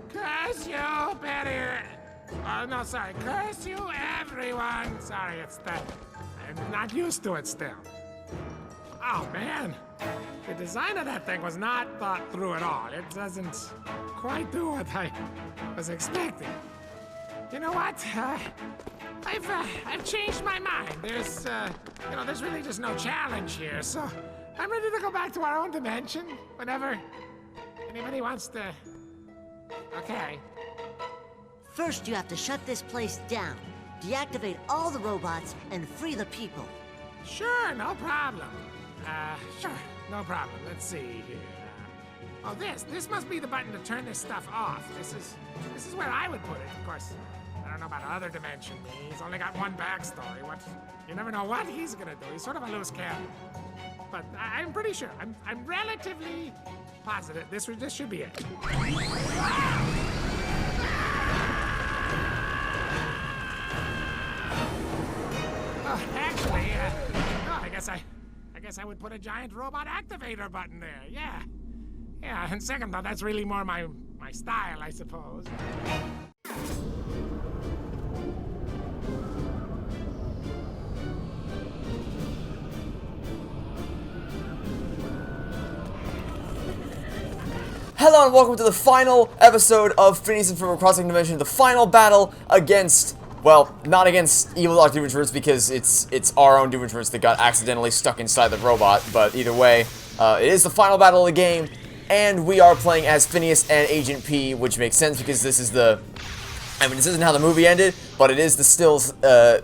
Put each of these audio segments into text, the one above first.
Curse you, Betty! Oh, no, sorry. Curse you, everyone! Sorry, it's that. I'm not used to it still. Oh, man. The design of that thing was not thought through at all. It doesn't quite do what I was expecting. You know what? I've changed my mind. There's really just no challenge here, so I'm ready to go back to our own dimension whenever anybody wants to. Okay. First, you have to shut this place down, deactivate all the robots, and free the people. Sure, no problem. Sure, no problem. Let's see here. Oh, this must be the button to turn this stuff off. This is where I would put it, of course. I don't know about other dimension me. He's only got one backstory. You never know what he's gonna do. He's sort of a loose cannon. But I'm pretty sure. I'm relatively positive this should be it. Oh, actually, no, I guess I would put a giant robot activator button there. Yeah. Yeah, and second thought, that's really more my style, I suppose. Hello and welcome to the final episode of Phineas and Ferb Crossing Dimension, the final battle against, well, not against Evil Dr. Doofenshmirtz because it's our own Doofenshmirtz that got accidentally stuck inside the robot, but either way, it is the final battle of the game, and we are playing as Phineas and Agent P, which makes sense because this is this isn't how the movie ended, but it is the stills, the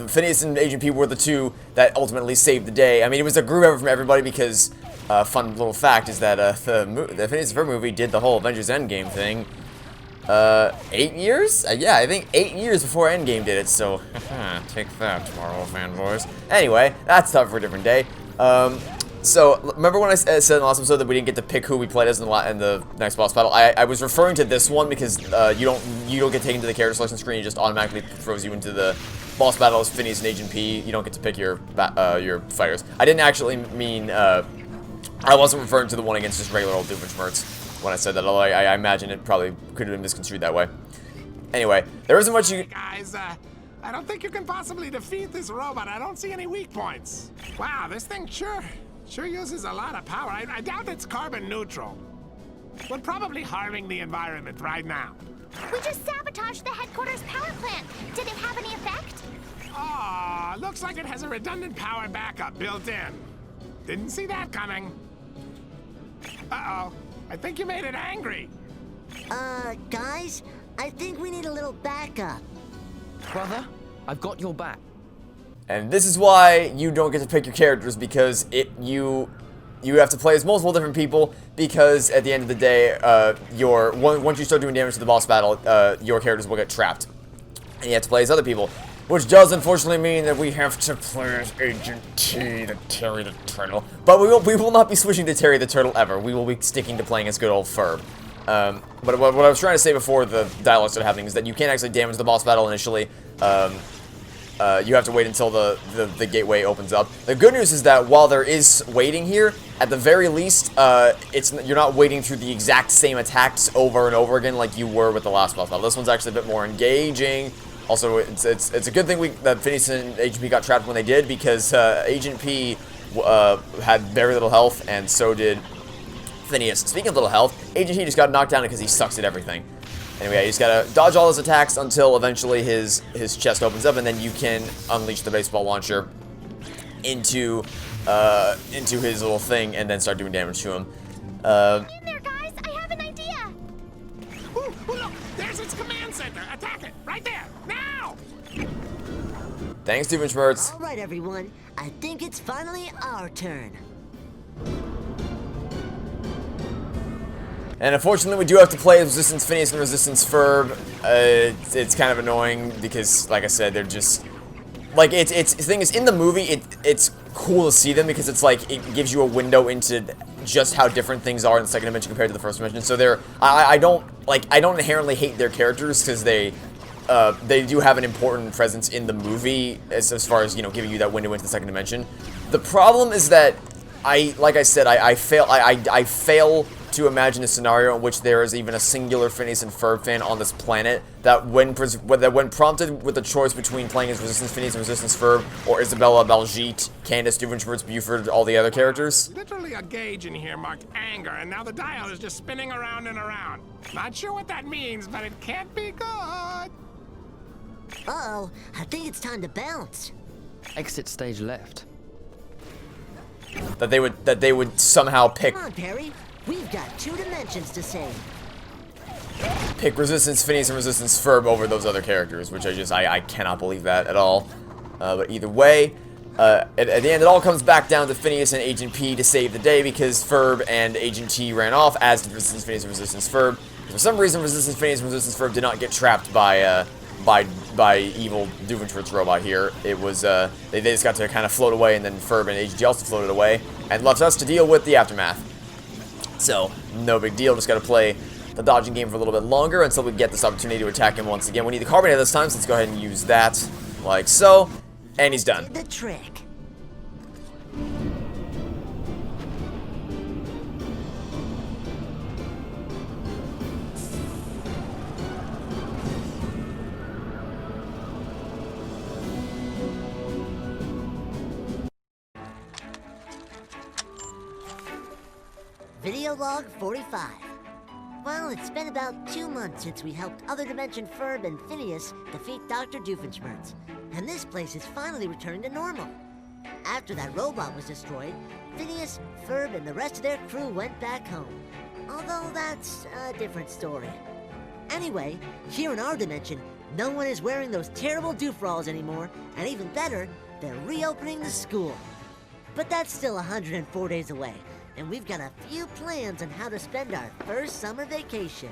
Phineas and Agent P were the two that ultimately saved the day. I mean, it was a group effort from everybody because fun little fact is that the Phineas and Ferb movie did the whole Avengers Endgame thing 8 years? Yeah, I think 8 years before Endgame did it, so take that, Marvel fanboys. Anyway, that's tough for a different day. So, remember when I said in the last episode that we didn't get to pick who we played as in the next boss battle? I was referring to this one because you don't get taken to the character selection screen, it just automatically throws you into the boss battle as Phineas and Agent P. You don't get to pick your fighters. I didn't actually mean, I wasn't referring to the one against just regular old Doofenshmirtz when I said that, although I imagine it probably could have been misconstrued that way. Anyway, there isn't much you... Guys, I don't think you can possibly defeat this robot. I don't see any weak points. Wow, this thing sure uses a lot of power. I doubt it's carbon neutral. We're probably harming the environment right now. We just sabotaged the headquarters power plant. Did it have any effect? Aw, looks like it has a redundant power backup built in. Didn't see that coming. Uh-oh, I think you made it angry. Guys, I think we need a little backup. Brother, I've got your back. And this is why you don't get to pick your characters, because you have to play as multiple different people, because at the end of the day, once you start doing damage to the boss battle, your characters will get trapped. And you have to play as other people. Which does unfortunately mean that we have to play as Agent T, the Terry the Turtle. But we will not be switching to Terry the Turtle ever. We will be sticking to playing as good old Ferb. But what I was trying to say before the dialogue started happening is that you can't actually damage the boss battle initially. You have to wait until the gateway opens up. The good news is that while there is waiting here, at the very least, you're not waiting through the exact same attacks over and over again like you were with the last boss battle. This one's actually a bit more engaging. Also, it's a good thing that Phineas and Agent P got trapped when they did, because Agent P had very little health, and so did Phineas. Speaking of little health, Agent P just got knocked down because he sucks at everything. Anyway, you just gotta dodge all his attacks until eventually his chest opens up, and then you can unleash the baseball launcher into his little thing, and then start doing damage to him. In there, guys! I have an idea! Ooh, look! There's its command center! Attack it! Right there! Now! Thanks, Doofenshmirtz. All right, everyone. I think it's finally our turn. And unfortunately, we do have to play as Resistance Phineas and Resistance Ferb. It's kind of annoying because, like I said, they're just... Like, the thing is, in the movie, it's cool to see them because it's like, it gives you a window into just how different things are in the second dimension compared to the first dimension. So I don't inherently hate their characters because they do have an important presence in the movie as far as, giving you that window into the second dimension. The problem is that like I said, I fail to imagine a scenario in which there is even a singular Phineas and Ferb fan on this planet that when prompted with the choice between playing as Resistance Phineas and Resistance Ferb or Isabella, Baljeet, Candace, Doofenshmirtz, Buford, all the other characters. Literally a gauge in here marked anger, and now the dial is just spinning around and around. Not sure what that means, but it can't be good. Uh-oh, I think it's time to bounce. Exit stage left. That they would somehow pick Come on, Perry. We've got 2 dimensions to save. Resistance Phineas and Resistance Ferb over those other characters, which I cannot believe that at all. But either way, at the end it all comes back down to Phineas and Agent P to save the day because Ferb and Agent T ran off, as did Resistance Phineas and Resistance Ferb. For some reason, Resistance Phineas and Resistance Ferb did not get trapped by evil Doofenshmirtz robot here. It was they just got to kind of float away, and then Ferb and Agent T also floated away, and left us to deal with the aftermath. So, no big deal, just gotta play the dodging game for a little bit longer until we get this opportunity to attack him once again. We need the Carbonator this time, so let's go ahead and use that, like so, and he's done. The trick. Video log 45. Well, it's been about 2 months since we helped Other Dimension Ferb and Phineas defeat Dr. Doofenshmirtz, and this place is finally returning to normal. After that robot was destroyed, Phineas, Ferb, and the rest of their crew went back home. Although that's a different story. Anyway, here in our dimension, no one is wearing those terrible doofralls anymore, and even better, they're reopening the school. But that's still 104 days away, and we've got a few plans on how to spend our first summer vacation.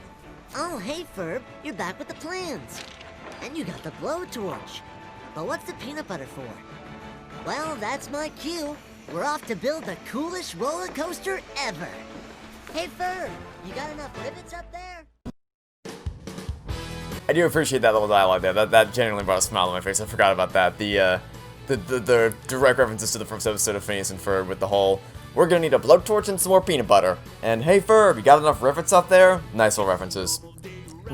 Oh, hey, Ferb, you're back with the plans. And you got the blowtorch. But what's the peanut butter for? Well, that's my cue. We're off to build the coolest roller coaster ever. Hey, Ferb, you got enough rivets up there? I do appreciate that little dialogue there. That genuinely brought a smile on my face. I forgot about that. The direct references to the first episode of Phineas and Ferb with the whole, we're gonna need a blowtorch and some more peanut butter. And hey Ferb, you got enough rivets up there? Nice little references.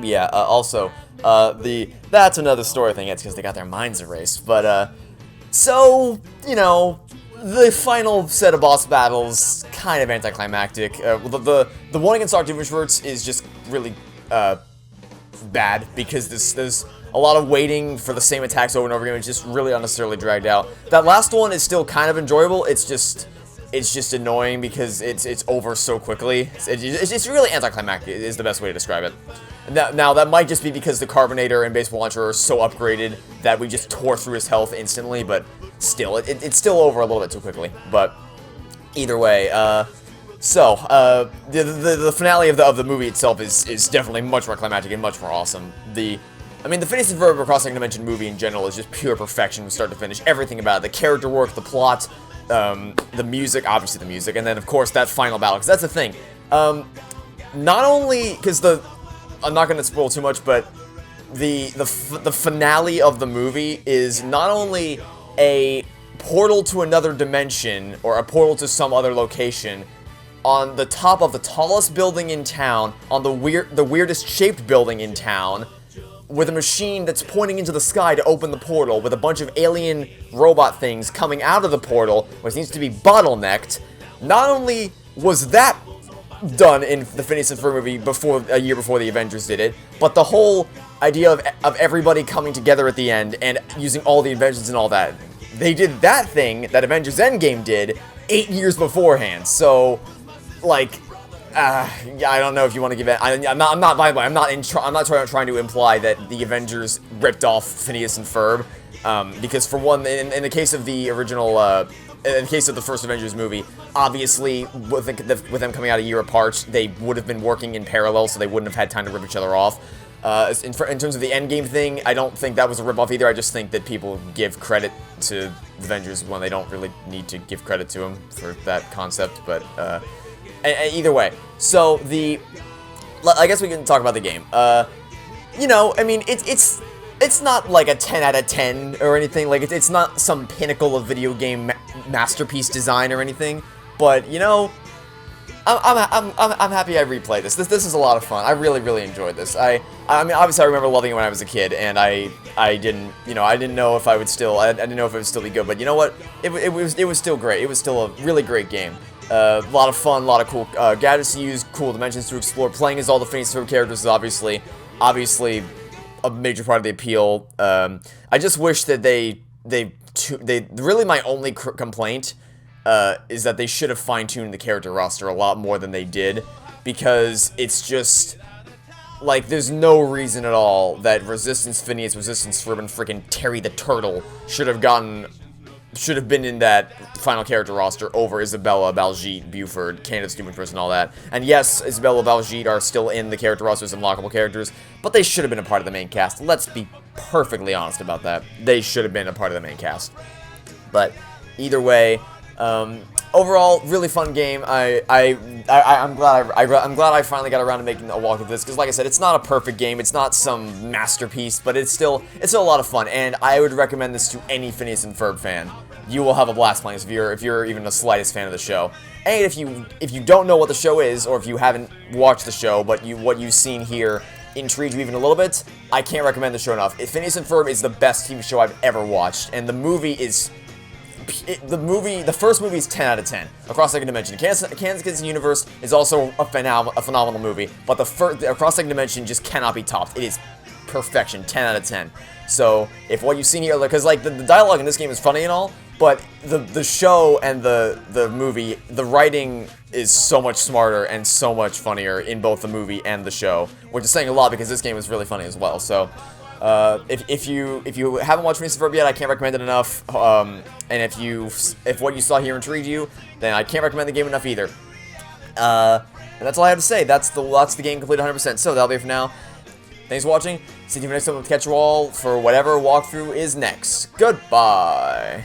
Yeah, also, that's another story thing. It's because they got their minds erased. But, so, you know, the final set of boss battles, kind of anticlimactic. The one against Dr. Doofenshmirtz is just really, bad, because there's a lot of waiting for the same attacks over and over again. It's just really unnecessarily dragged out. That last one is still kind of enjoyable. It's just annoying because it's over so quickly. It's really anticlimactic is the best way to describe it. Now that might just be because the Carbonator and Baseball Launcher are so upgraded that we just tore through his health instantly, but still, it's still over a little bit too quickly. But either way, the finale of the movie itself is definitely much more climactic and much more awesome. The Phineas and Ferb Across the Dimension movie in general is just pure perfection from start to finish. Everything about it, the character work, the plot, the music, obviously the music, and then of course that final battle, because that's the thing. Not only, because I'm not going to spoil too much, but the finale of the movie is not only a portal to another dimension, or a portal to some other location, on the top of the tallest building in town, on the weirdest shaped building in town, with a machine that's pointing into the sky to open the portal, with a bunch of alien robot things coming out of the portal, which needs to be bottlenecked. Not only was that done in the Phineas and Ferb movie a year before the Avengers did it, but the whole idea of everybody coming together at the end and using all the inventions and all that. They did that thing that Avengers Endgame did 8 years beforehand, so, like, I don't know if you want to give it. I'm not trying to imply that the Avengers ripped off Phineas and Ferb, because for one, in the case of the original, in the case of the first Avengers movie, obviously with them coming out a year apart, they would have been working in parallel, so they wouldn't have had time to rip each other off. In terms of the Endgame thing, I don't think that was a rip-off either. I just think that people give credit to the Avengers when they don't really need to give credit to them for that concept, but, either way, so I guess we can talk about the game. You know, I mean, it's not like a 10 out of 10 or anything. Like, it's not some pinnacle of video game masterpiece design or anything. But, you know, I'm happy I replayed this. This is a lot of fun. I really enjoyed this. I mean, obviously I remember loving it when I was a kid, and I didn't, you know, I didn't know if I would still, I didn't know if it would still be good, but you know what? It was still great. It was still a really great game. A lot of fun, a lot of cool gadgets to use, cool dimensions to explore. Playing as all the Phineas and Ferb characters is obviously a major part of the appeal. I just wish that they really, my only complaint is that they should have fine-tuned the character roster a lot more than they did, because it's just, like, there's no reason at all that Resistance Phineas, Resistance Ferb, and freaking Terry the Turtle should have been in that final character roster over Isabella, Baljeet, Buford, Candace Doofenshmirtz, and all that. And yes, Isabella, Baljeet are still in the character roster as unlockable characters, but they should have been a part of the main cast. Let's be perfectly honest about that. They should have been a part of the main cast. But either way, overall, really fun game. I'm glad I finally got around to making a walkthrough of this, because like I said, it's not a perfect game, it's not some masterpiece, but it's still a lot of fun, and I would recommend this to any Phineas and Ferb fan. You will have a blast playing this if you're even the slightest fan of the show. And if you don't know what the show is, or if you haven't watched the show, but what you've seen here intrigued you even a little bit, I can't recommend the show enough. Phineas and Ferb is the best TV show I've ever watched, and the movie is... the first movie is 10 out of 10 across Second Dimension. Kansas City Universe is also a phenomenal movie, but the Across Second Dimension just cannot be topped. It is perfection, 10 out of 10. So if what you've seen here, because like the dialogue in this game is funny and all, but the show and the movie, the writing is so much smarter and so much funnier in both the movie and the show, which is saying a lot because this game is really funny as well. So if you haven't watched Phineas and Ferb yet, I can't recommend it enough. And if what you saw here intrigued you, then I can't recommend the game enough either. And that's all I have to say. That's the game completed 100%. So that'll be it for now. Thanks for watching. See you next time. We'll catch you all for whatever walkthrough is next. Goodbye.